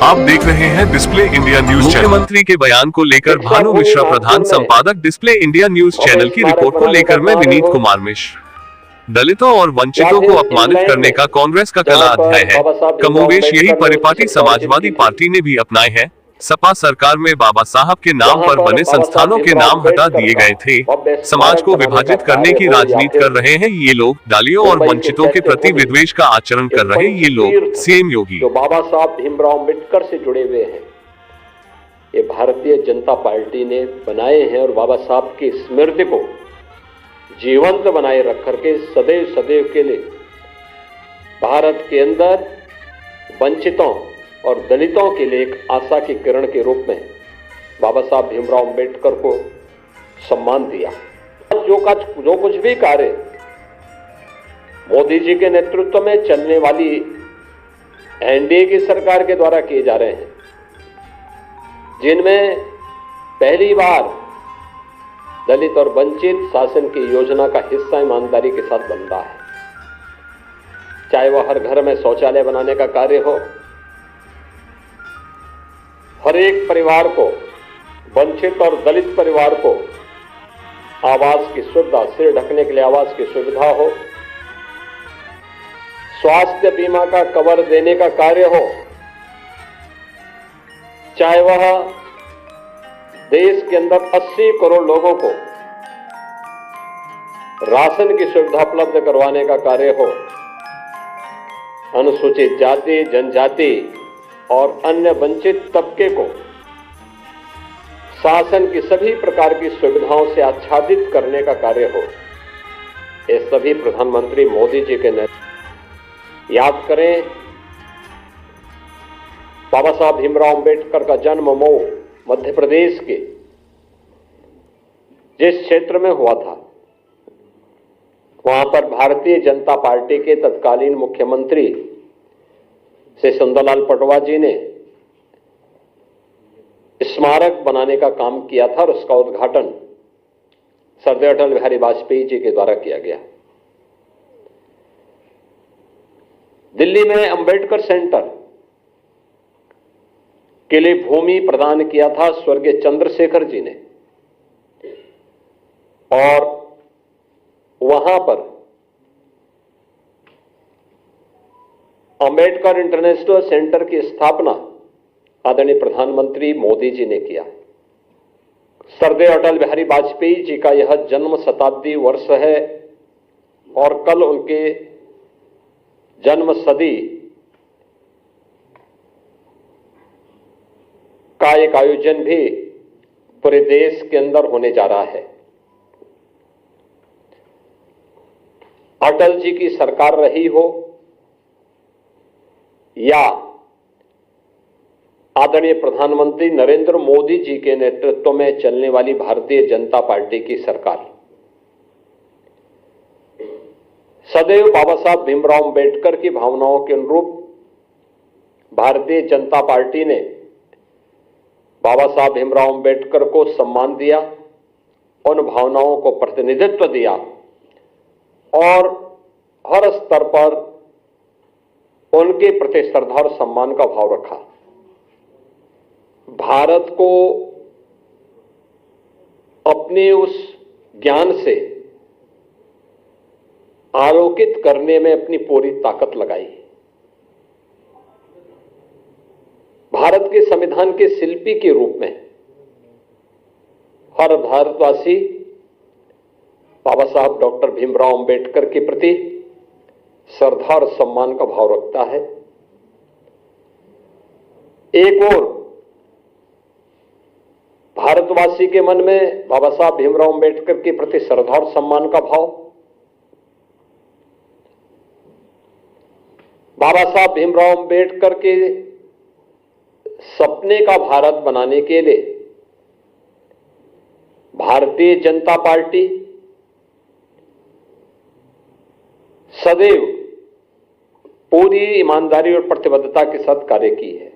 आप देख रहे हैं डिस्प्ले इंडिया न्यूज चैनल। मुख्यमंत्री के बयान को लेकर भानु मिश्रा, प्रधान संपादक डिस्प्ले इंडिया न्यूज चैनल की रिपोर्ट को लेकर मैं विनीत कुमार मिश्र। दलितों और वंचितों को अपमानित करने का कांग्रेस का कला अध्याय है। कमोबेश यही परिपाटी समाजवादी पार्टी ने भी अपनाए हैं। सपा सरकार में बाबा साहब के नाम पर बने संस्थानों के नाम हटा दिए गए थे। समाज को विभाजित करने की राजनीति कर रहे हैं ये लोग। दलितों और वंचितों के प्रति विद्वेष का आचरण कर रहे ये लोग। सीएम योगी जो बाबा साहब भीमराव अम्बेडकर से जुड़े हुए हैं, ये भारतीय जनता पार्टी ने बनाए हैं और बाबा साहब की स्मृति को जीवंत बनाए रख करके सदैव सदैव के लिए भारत के अंदर वंचितों और दलितों के लिए एक आशा की किरण के रूप में बाबा साहब भीमराव अम्बेडकर को सम्मान दिया। जो कुछ भी कार्य मोदी जी के नेतृत्व में चलने वाली एनडीए की सरकार के द्वारा किए जा रहे हैं, जिनमें पहली बार दलित और वंचित शासन की योजना का हिस्सा ईमानदारी के साथ बन रहा है। चाहे वह हर घर में शौचालय बनाने का कार्य हो, हर एक परिवार को, वंचित और दलित परिवार को आवास की सुविधा, सिर ढकने के लिए आवास की सुविधा हो, स्वास्थ्य बीमा का कवर देने का कार्य हो, चाहे वह देश के अंदर 80 करोड़ लोगों को राशन की सुविधा उपलब्ध करवाने का कार्य हो, अनुसूचित जाति, जनजाति और अन्य वंचित तबके को शासन की सभी प्रकार की सुविधाओं से आच्छादित करने का कार्य हो, ये सभी प्रधानमंत्री मोदी जी के नेतृत्व। याद करें, बाबा साहब भीमराव अम्बेडकर का जन्म मऊ मध्य प्रदेश के जिस क्षेत्र में हुआ था, वहां पर भारतीय जनता पार्टी के तत्कालीन मुख्यमंत्री श्री सुंदरलाल पटवा जी ने स्मारक बनाने का काम किया था और उसका उद्घाटन सरदार अटल बिहारी वाजपेयी जी के द्वारा किया गया। दिल्ली में अंबेडकर सेंटर के लिए भूमि प्रदान किया था स्वर्गीय चंद्रशेखर जी ने, और वहां पर अंबेडकर इंटरनेशनल सेंटर की स्थापना आदरणीय प्रधानमंत्री मोदी जी ने किया। सरदार अटल बिहारी वाजपेयी जी का यह जन्म शताब्दी वर्ष है और कल उनके जन्म सदी का एक आयोजन भी पूरे देश के अंदर होने जा रहा है। अटल जी की सरकार रही हो या आदरणीय प्रधानमंत्री नरेंद्र मोदी जी के नेतृत्व में चलने वाली भारतीय जनता पार्टी की सरकार, सदैव बाबा साहब भीमराव अम्बेडकर की भावनाओं के अनुरूप भारतीय जनता पार्टी ने बाबा साहब भीमराव अम्बेडकर को सम्मान दिया, उन भावनाओं को प्रतिनिधित्व दिया और हर स्तर पर उनके प्रति श्रद्धा और सम्मान का भाव रखा। भारत को अपने उस ज्ञान से आलोकित करने में अपनी पूरी ताकत लगाई। भारत के संविधान के शिल्पी के रूप में हर भारतवासी बाबा साहब डॉक्टर भीमराव अम्बेडकर के प्रति श्रद्धा और सम्मान का भाव रखता है। एक और भारतवासी के मन में बाबा साहब भीमराव अम्बेडकर के प्रति श्रद्धा और सम्मान का भाव, बाबा साहब भीमराव अम्बेडकर के सपने का भारत बनाने के लिए भारतीय जनता पार्टी सदैव पूरी ईमानदारी और प्रतिबद्धता के साथ कार्य की है।